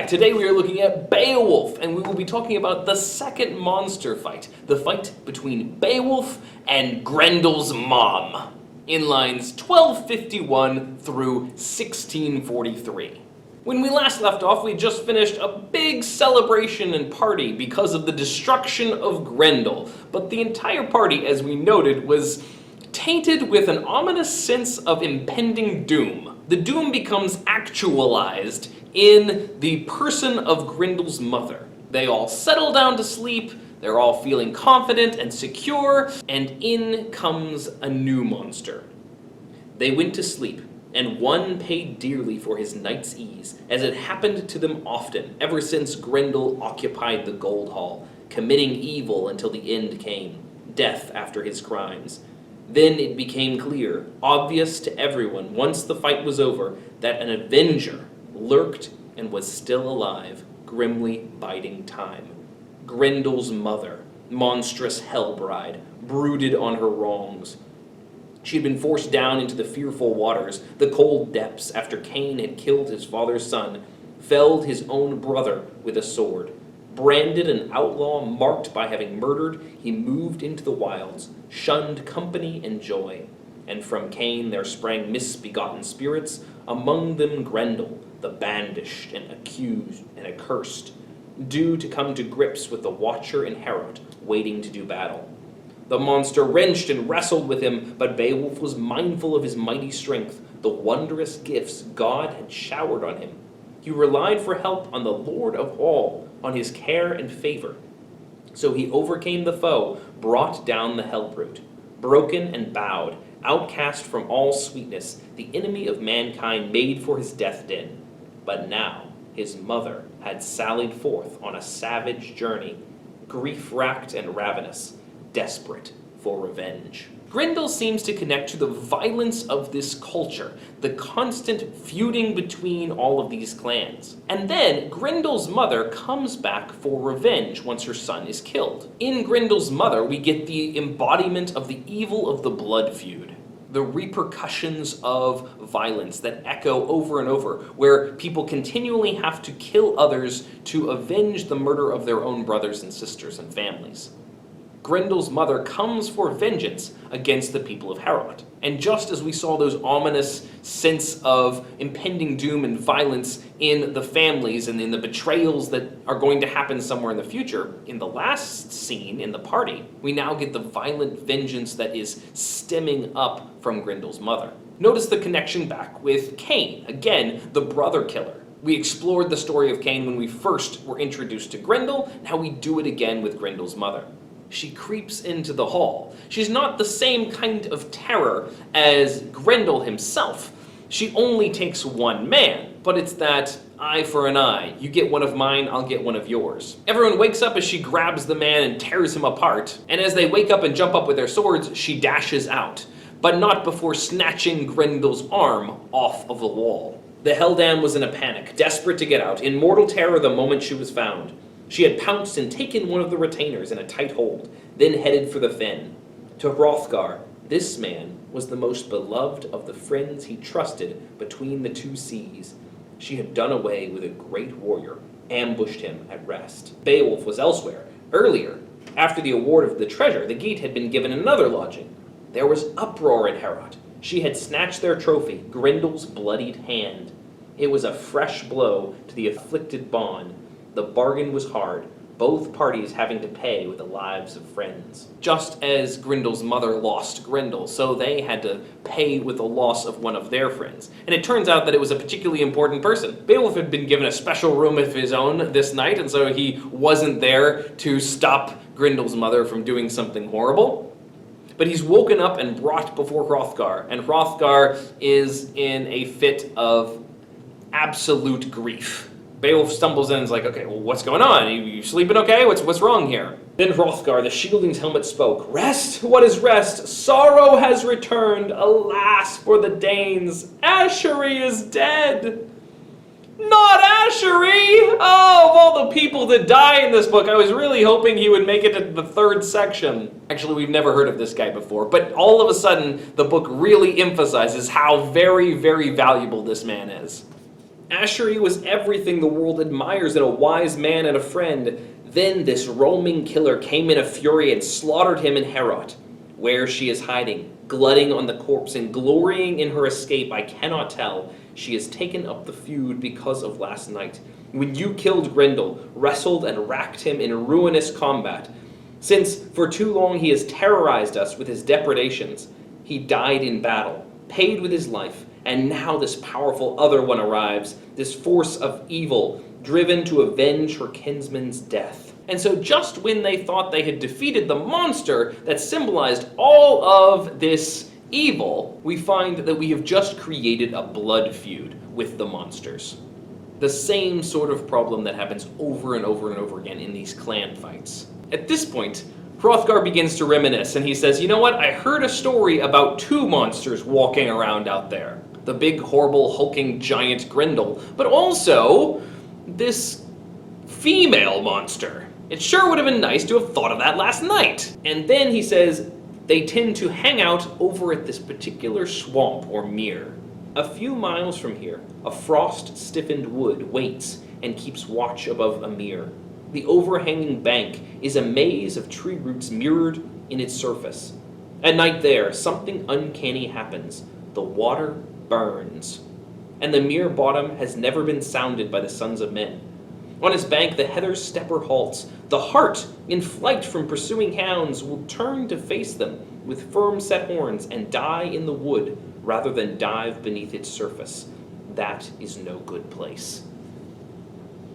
back. Today we are looking at Beowulf, and we will be talking about the second monster fight. The fight between Beowulf and Grendel's mom, in lines 1251 through 1643. When we last left off, we just finished a big celebration and party because of the destruction of Grendel. But the entire party, as we noted, was tainted with an ominous sense of impending doom. The doom becomes actualized in the person of Grendel's mother. They all settle down to sleep, they're all feeling confident and secure, and in comes a new monster. They went to sleep, and one paid dearly for his night's ease, as it happened to them often, ever since Grendel occupied the Gold Hall, committing evil until the end came, death after his crimes. Then it became clear, obvious to everyone, once the fight was over, that an avenger lurked and was still alive, grimly biding time. Grendel's mother, monstrous hell bride, brooded on her wrongs. She had been forced down into the fearful waters, the cold depths, after Cain had killed his father's son, felled his own brother with a sword. Branded an outlaw marked by having murdered, he moved into the wilds, shunned company and joy. And from Cain there sprang misbegotten spirits, among them Grendel, the bandished and accused and accursed, due to come to grips with the Watcher and Herod, waiting to do battle. The monster wrenched and wrestled with him, but Beowulf was mindful of his mighty strength, the wondrous gifts God had showered on him. He relied for help on the Lord of all, on his care and favor. So he overcame the foe, brought down the hell-brute. Broken and bowed, outcast from all sweetness, the enemy of mankind made for his death den. But now his mother had sallied forth on a savage journey, grief-racked and ravenous, desperate for revenge. Grendel seems to connect to the violence of this culture, the constant feuding between all of these clans. And then Grendel's mother comes back for revenge once her son is killed. In Grendel's mother, we get the embodiment of the evil of the blood feud, the repercussions of violence that echo over and over, where people continually have to kill others to avenge the murder of their own brothers and sisters and families. Grendel's mother comes for vengeance against the people of Herod. And just as we saw those ominous sense of impending doom and violence in the families and in the betrayals that are going to happen somewhere in the future, in the last scene in the party, we now get the violent vengeance that is stemming up from Grendel's mother. Notice the connection back with Cain, again, the brother killer. We explored the story of Cain when we first were introduced to Grendel, now we do it again with Grendel's mother. She creeps into the hall. She's not the same kind of terror as Grendel himself. She only takes one man, but it's that eye for an eye. You get one of mine, I'll get one of yours. Everyone wakes up as she grabs the man and tears him apart, and as they wake up and jump up with their swords, she dashes out, but not before snatching Grendel's arm off of the wall. The Helldam was in a panic, desperate to get out, in mortal terror the moment she was found. She had pounced and taken one of the retainers in a tight hold, then headed for the fen. To Hrothgar, this man was the most beloved of the friends he trusted between the two seas. She had done away with a great warrior, ambushed him at rest. Beowulf was elsewhere. Earlier, after the award of the treasure, the Geat had been given another lodging. There was uproar in Herod. She had snatched their trophy, Grendel's bloodied hand. It was a fresh blow to the afflicted bond. The bargain was hard, both parties having to pay with the lives of friends. Just as Grendel's mother lost Grendel, so they had to pay with the loss of one of their friends. And it turns out that it was a particularly important person. Beowulf had been given a special room of his own this night, and so he wasn't there to stop Grendel's mother from doing something horrible. But he's woken up and brought before Hrothgar, and Hrothgar is in a fit of absolute grief. Beowulf stumbles in and is like, okay, well, what's going on? You sleeping okay? What's wrong here? Then Hrothgar, the shielding's helmet, spoke. Rest? What is rest? Sorrow has returned. Alas for the Danes. Ashery is dead. Not Ashery! Oh, of all the people that die in this book, I was really hoping he would make it to the third section. Actually, we've never heard of this guy before, but all of a sudden, the book really emphasizes how very, very valuable this man is. Ashery was everything the world admires in a wise man and a friend. Then this roaming killer came in a fury and slaughtered him in Heorot. Where she is hiding, glutting on the corpse and glorying in her escape, I cannot tell. She has taken up the feud because of last night, when you killed Grendel, wrestled and racked him in ruinous combat. Since for too long he has terrorized us with his depredations. He died in battle, paid with his life, and now this powerful other one arrives, this force of evil, driven to avenge her kinsman's death. And so just when they thought they had defeated the monster that symbolized all of this evil, we find that we have just created a blood feud with the monsters. The same sort of problem that happens over and over and over again in these clan fights. At this point, Hrothgar begins to reminisce, and he says, you know what, I heard a story about two monsters walking around out there. The big, horrible, hulking giant Grendel, but also this female monster. It sure would have been nice to have thought of that last night. And then he says they tend to hang out over at this particular swamp or mere. A few miles from here, a frost-stiffened wood waits and keeps watch above a mere. The overhanging bank is a maze of tree roots mirrored in its surface. At night there, something uncanny happens. The water burns, and the mere bottom has never been sounded by the sons of men. On its bank, the heather stepper halts. The hart, in flight from pursuing hounds, will turn to face them with firm set horns and die in the wood rather than dive beneath its surface. That is no good place.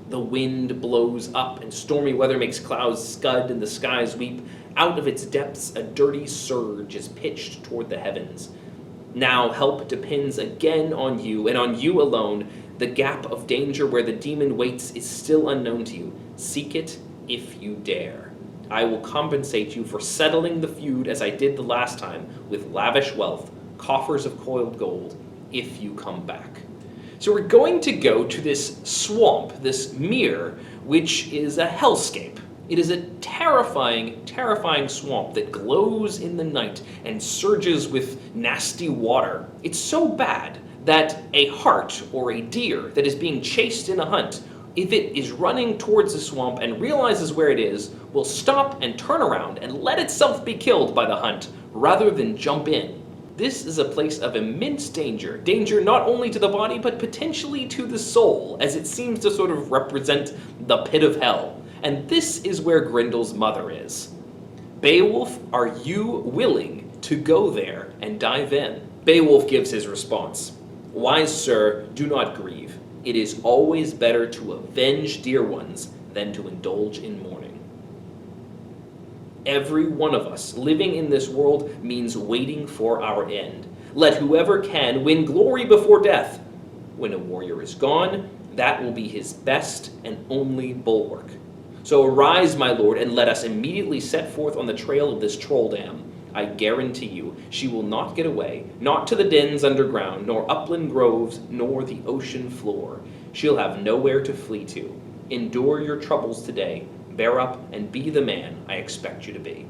The wind blows up, and stormy weather makes clouds scud and the skies weep. Out of its depths, a dirty surge is pitched toward the heavens. Now help depends again on you, and on you alone. The gap of danger where the demon waits is still unknown to you. Seek it if you dare. I will compensate you for settling the feud as I did the last time, with lavish wealth, coffers of coiled gold, if you come back. So we're going to go to this swamp, this mere, which is a hellscape. It is a terrifying, terrifying swamp that glows in the night and surges with nasty water. It's so bad that a hart or a deer that is being chased in a hunt, if it is running towards the swamp and realizes where it is, will stop and turn around and let itself be killed by the hunt rather than jump in. This is a place of immense danger. Danger not only to the body, but potentially to the soul, as it seems to sort of represent the pit of hell. And this is where Grendel's mother is. Beowulf, are you willing to go there and dive in? Beowulf gives his response. Wise sir, do not grieve. It is always better to avenge dear ones than to indulge in mourning. Every one of us living in this world means waiting for our end. Let whoever can win glory before death. When a warrior is gone, that will be his best and only bulwark. So arise, my lord, and let us immediately set forth on the trail of this troll dam. I guarantee you, she will not get away, not to the dens underground, nor upland groves, nor the ocean floor. She'll have nowhere to flee to. Endure your troubles today. Bear up and be the man I expect you to be.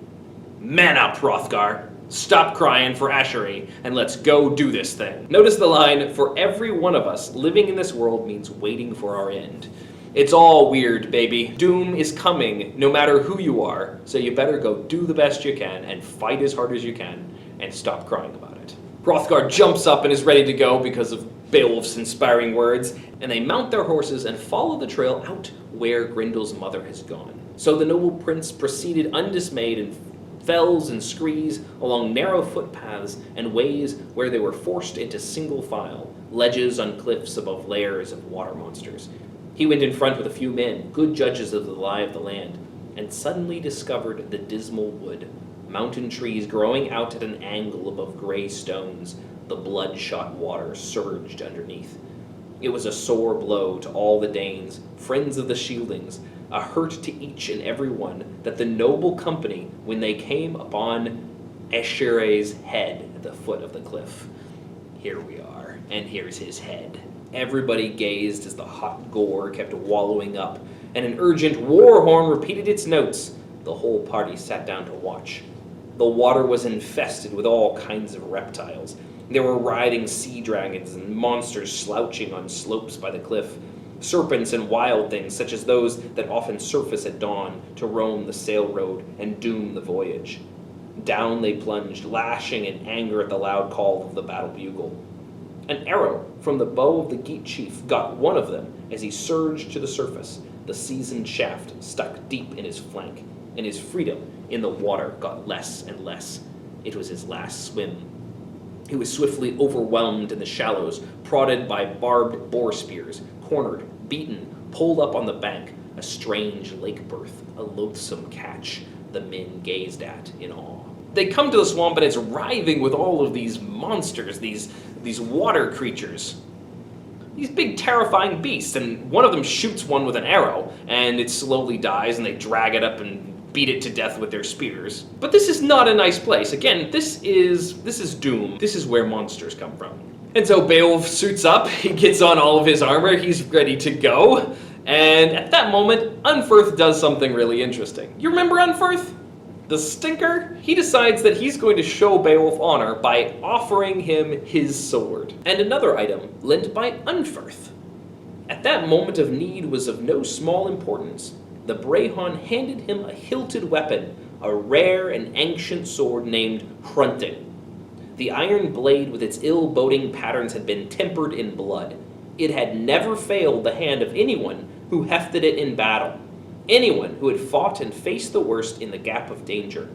Man up, Hrothgar! Stop crying for Ashery, and let's go do this thing. Notice the line, for every one of us living in this world means waiting for our end. It's all weird, baby. Doom is coming, no matter who you are, so you better go do the best you can and fight as hard as you can, and stop crying about it. Hrothgar jumps up and is ready to go because of Beowulf's inspiring words, and they mount their horses and follow the trail out where Grendel's mother has gone. So the noble prince proceeded undismayed in fells and screes, along narrow footpaths and ways where they were forced into single file, ledges on cliffs above lairs of water monsters. He went in front with a few men, good judges of the lie of the land, and suddenly discovered the dismal wood, mountain trees growing out at an angle above gray stones. The bloodshot water surged underneath. It was a sore blow to all the Danes, friends of the Shieldings, a hurt to each and every one, that the noble company, when they came upon Escheray's head at the foot of the cliff. Here we are, and here's his head. Everybody gazed as the hot gore kept wallowing up, and an urgent war horn repeated its notes. The whole party sat down to watch. The water was infested with all kinds of reptiles. There were writhing sea dragons and monsters slouching on slopes by the cliff, serpents and wild things such as those that often surface at dawn to roam the sail road and doom the voyage. Down they plunged, lashing in anger at the loud call of the battle bugle. An arrow from the bow of the Geat chief got one of them as he surged to the surface, the seasoned shaft stuck deep in his flank, and his freedom in the water got less and less. It was his last swim. He was swiftly overwhelmed in the shallows, prodded by barbed boar spears, cornered, beaten, pulled up on the bank, a strange lake birth, a loathsome catch the men gazed at in awe. They come to the swamp and it's writhing with all of these monsters, these water creatures. These big terrifying beasts, and one of them shoots one with an arrow, and it slowly dies, and they drag it up and beat it to death with their spears. But this is not a nice place. Again, this is doom. This is where monsters come from. And so Beowulf suits up, he gets on all of his armor, he's ready to go, and at that moment, Unferth does something really interesting. You remember Unferth? The stinker? He decides that he's going to show Beowulf honor by offering him his sword, and another item lent by Unferth. At that moment of need was of no small importance. The Brehon handed him a hilted weapon, a rare and ancient sword named Hrunting. The iron blade with its ill-boding patterns had been tempered in blood. It had never failed the hand of anyone who hefted it in battle, anyone who had fought and faced the worst in the gap of danger.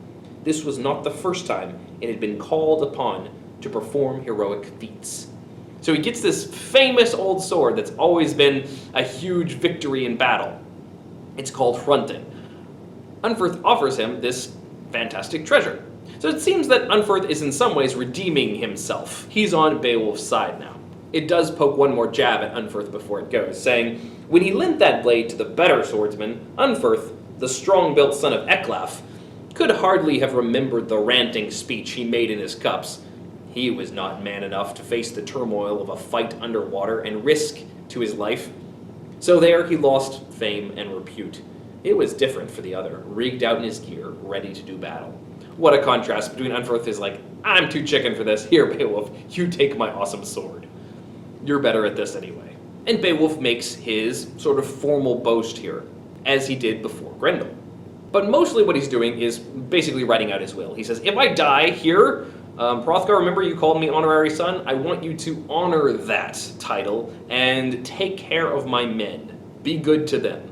This was not the first time it had been called upon to perform heroic feats. So he gets this famous old sword that's always been a huge victory in battle. It's called Hrunting. Unferth offers him this fantastic treasure. So it seems that Unferth is in some ways redeeming himself. He's on Beowulf's side now. It does poke one more jab at Unferth before it goes, saying, when he lent that blade to the better swordsman, Unferth, the strong-built son of Ecglaf, could hardly have remembered the ranting speech he made in his cups. He was not man enough to face the turmoil of a fight underwater and risk to his life. So there he lost fame and repute. It was different for the other, rigged out in his gear, ready to do battle. What a contrast between Unferth is like, I'm too chicken for this, here Beowulf, you take my awesome sword. You're better at this anyway. And Beowulf makes his sort of formal boast here, as he did before Grendel. But mostly what he's doing is basically writing out his will. He says, if I die here, Hrothgar, remember you called me honorary son? I want you to honor that title and take care of my men. Be good to them.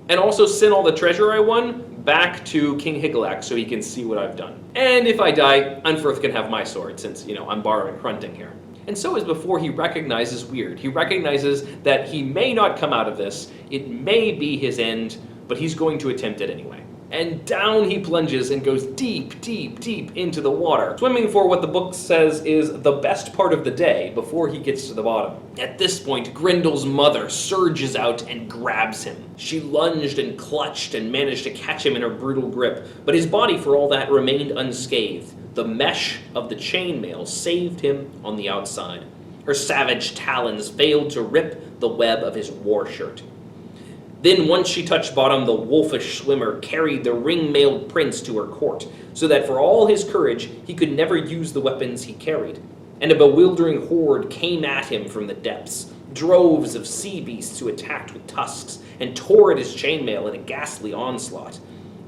And also send all the treasure I won back to King Hygelac so he can see what I've done. And if I die, Unferth can have my sword since, I'm borrowing Hrunting here. And so as before, he recognizes weird. He recognizes that he may not come out of this. It may be his end, but he's going to attempt it anyway. And down he plunges and goes deep, deep, deep into the water, swimming for what the book says is the best part of the day before he gets to the bottom. At this point, Grendel's mother surges out and grabs him. She lunged and clutched and managed to catch him in her brutal grip, but his body, for all that, remained unscathed. The mesh of the chainmail saved him on the outside. Her savage talons failed to rip the web of his war shirt. Then, once she touched bottom, the wolfish swimmer carried the ring-mailed prince to her court, so that for all his courage, he could never use the weapons he carried. And a bewildering horde came at him from the depths, droves of sea beasts who attacked with tusks and tore at his chainmail in a ghastly onslaught.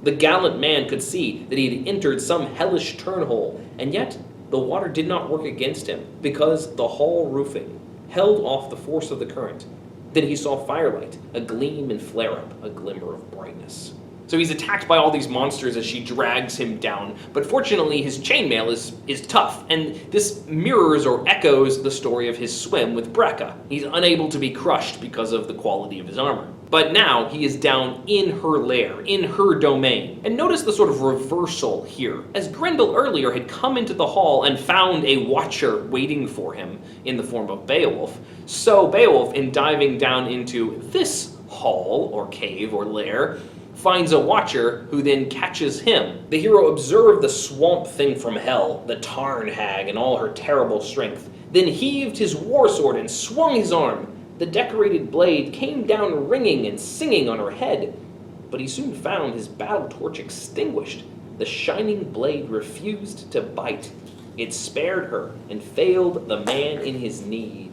The gallant man could see that he had entered some hellish turnhole, and yet the water did not work against him, because the hall roofing held off the force of the current. Then he saw firelight, a gleam and flare-up, a glimmer of brightness. So he's attacked by all these monsters as she drags him down, but fortunately his chainmail is tough, and this mirrors or echoes the story of his swim with Brekka. He's unable to be crushed because of the quality of his armor. But now he is down in her lair, in her domain. And notice the sort of reversal here. As Grendel earlier had come into the hall and found a watcher waiting for him in the form of Beowulf, so Beowulf, in diving down into this hall, or cave, or lair, finds a watcher who then catches him. The hero observed the swamp thing from hell, the Tarn hag and all her terrible strength, then heaved his war sword and swung his arm. The decorated blade came down ringing and singing on her head, but he soon found his battle torch extinguished. The shining blade refused to bite. It spared her and failed the man in his need.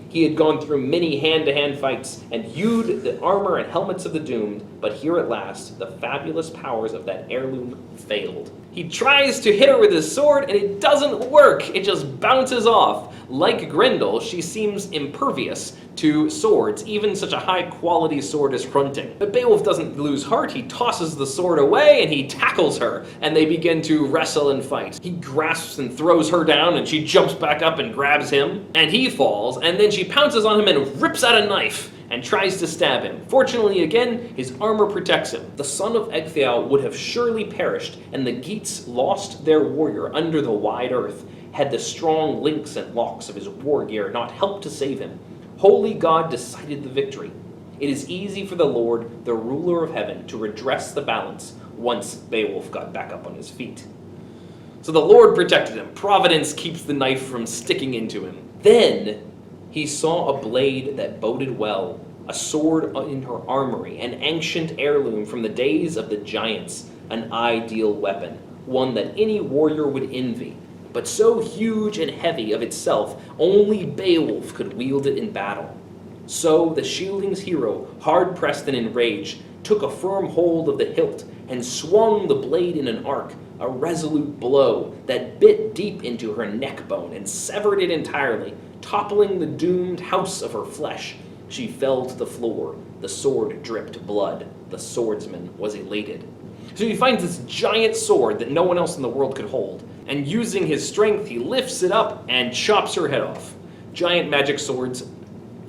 He had gone through many hand-to-hand fights and hewed the armor and helmets of the doomed, but here at last, the fabulous powers of that heirloom failed. He tries to hit her with his sword, and it doesn't work. It just bounces off. Like Grendel, she seems impervious to swords, even such a high-quality sword as Hrunting. But Beowulf doesn't lose heart. He tosses the sword away, and he tackles her, and they begin to wrestle and fight. He grasps and throws her down, and she jumps back up and grabs him, and he falls, and then she pounces on him and rips out a knife and tries to stab him. Fortunately, again, his armor protects him. The son of Ecgtheow would have surely perished, and the Geats lost their warrior under the wide earth, had the strong links and locks of his war gear not helped to save him. Holy God decided the victory. It is easy for the Lord, the ruler of heaven, to redress the balance once Beowulf got back up on his feet. So the Lord protected him. Providence keeps the knife from sticking into him. Then he saw a blade that boded well, a sword in her armory, an ancient heirloom from the days of the giants, an ideal weapon, one that any warrior would envy. But so huge and heavy of itself, only Beowulf could wield it in battle. So the shielding's hero, hard-pressed and enraged, took a firm hold of the hilt and swung the blade in an arc, a resolute blow that bit deep into her neck bone and severed it entirely, toppling the doomed house of her flesh. She fell to the floor. The sword dripped blood. The swordsman was elated. So he finds this giant sword that no one else in the world could hold, and using his strength, he lifts it up and chops her head off. Giant magic swords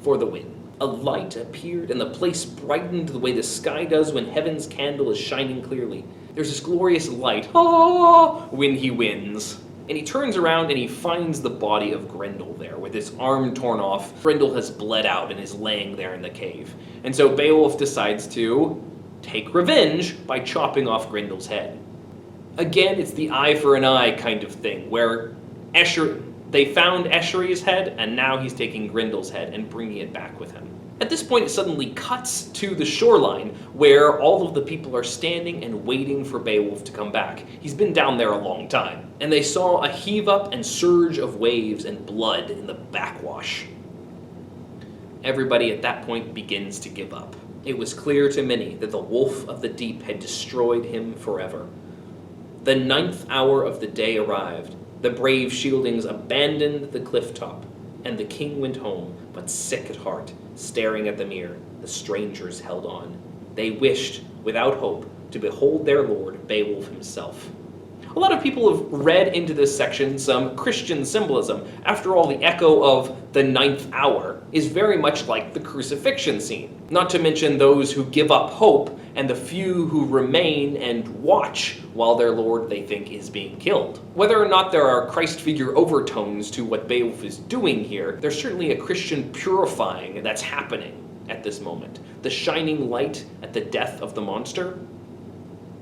for the win. A light appeared, and the place brightened the way the sky does when heaven's candle is shining clearly. There's this glorious light, when he wins. And he turns around and he finds the body of Grendel there, with his arm torn off. Grendel has bled out and is laying there in the cave. And so Beowulf decides to take revenge by chopping off Grendel's head. Again, it's the eye for an eye kind of thing, where they found Escheri's head, and now he's taking Grendel's head and bringing it back with him. At this point, it suddenly cuts to the shoreline, where all of the people are standing and waiting for Beowulf to come back. He's been down there a long time. And they saw a heave-up and surge of waves and blood in the backwash. Everybody at that point begins to give up. It was clear to many that the wolf of the deep had destroyed him forever. The 9th hour of the day arrived. The brave shieldings abandoned the cliff top, and the king went home, but sick at heart, staring at the mirror. The strangers held on. They wished, without hope, to behold their lord, Beowulf himself. A lot of people have read into this section some Christian symbolism. After all, the echo of the 9th hour is very much like the crucifixion scene. Not to mention those who give up hope and the few who remain and watch while their lord they think is being killed. Whether or not there are Christ figure overtones to what Beowulf is doing here, there's certainly a Christian purifying that's happening at this moment. The shining light at the death of the monster.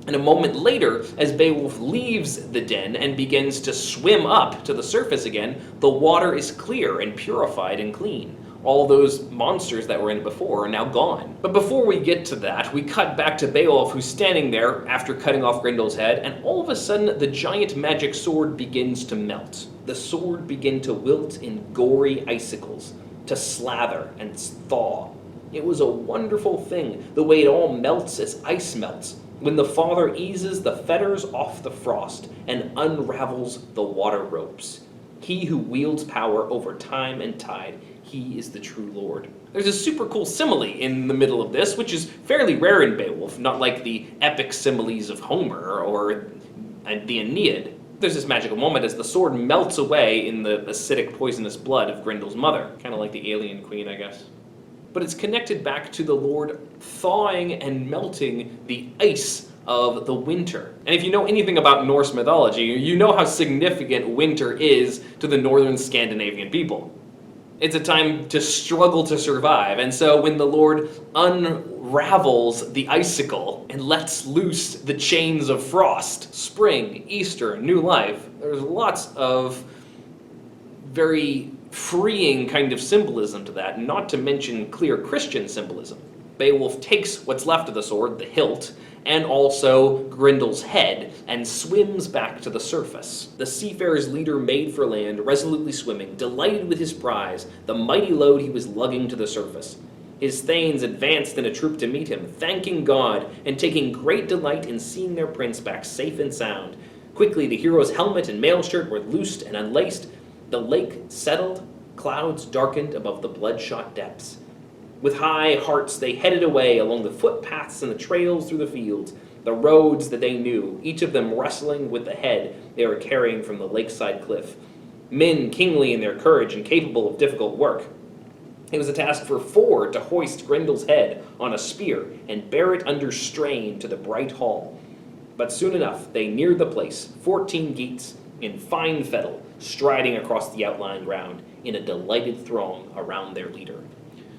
And a moment later, as Beowulf leaves the den and begins to swim up to the surface again, the water is clear and purified and clean. All those monsters that were in it before are now gone. But before we get to that, we cut back to Beowulf, who's standing there after cutting off Grendel's head, and all of a sudden the giant magic sword begins to melt. The sword begins to wilt in gory icicles, to slather and thaw. It was a wonderful thing, the way it all melts as ice melts, when the Father eases the fetters off the frost and unravels the water ropes. He who wields power over time and tide, he is the true Lord. There's a super cool simile in the middle of this, which is fairly rare in Beowulf, not like the epic similes of Homer or the Aeneid. There's this magical moment as the sword melts away in the acidic, poisonous blood of Grendel's mother. Kind of like the alien queen, I guess. But it's connected back to the Lord thawing and melting the ice of the winter. And if you know anything about Norse mythology, you know how significant winter is to the northern Scandinavian people. It's a time to struggle to survive, and so when the Lord unravels the icicle and lets loose the chains of frost, spring, Easter, new life, there's lots of very freeing kind of symbolism to that, not to mention clear Christian symbolism. Beowulf takes what's left of the sword, the hilt, and also Grendel's head, and swims back to the surface. The seafarer's leader made for land, resolutely swimming, delighted with his prize, the mighty load he was lugging to the surface. His thanes advanced in a troop to meet him, thanking God, and taking great delight in seeing their prince back safe and sound. Quickly the hero's helmet and mail shirt were loosed and unlaced. The lake settled, clouds darkened above the bloodshot depths. With high hearts they headed away along the footpaths and the trails through the fields, the roads that they knew, each of them wrestling with the head they were carrying from the lakeside cliff. Men kingly in their courage and capable of difficult work. It was a task for 4 to hoist Grendel's head on a spear and bear it under strain to the bright hall. But soon enough they neared the place, 14 Geats in fine fettle, striding across the outlying ground in a delighted throng around their leader.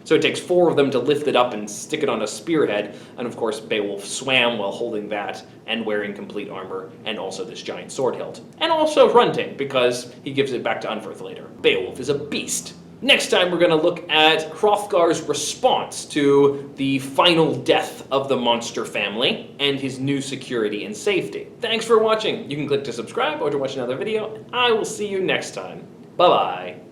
So it takes 4 of them to lift it up and stick it on a spearhead, and of course Beowulf swam while holding that and wearing complete armor, and also this giant sword hilt. And also Hrunting, because he gives it back to Unferth later. Beowulf is a beast. Next time we're going to look at Hrothgar's response to the final death of the monster family and his new security and safety. Thanks for watching. You can click to subscribe or to watch another video. I will see you next time. Bye-bye.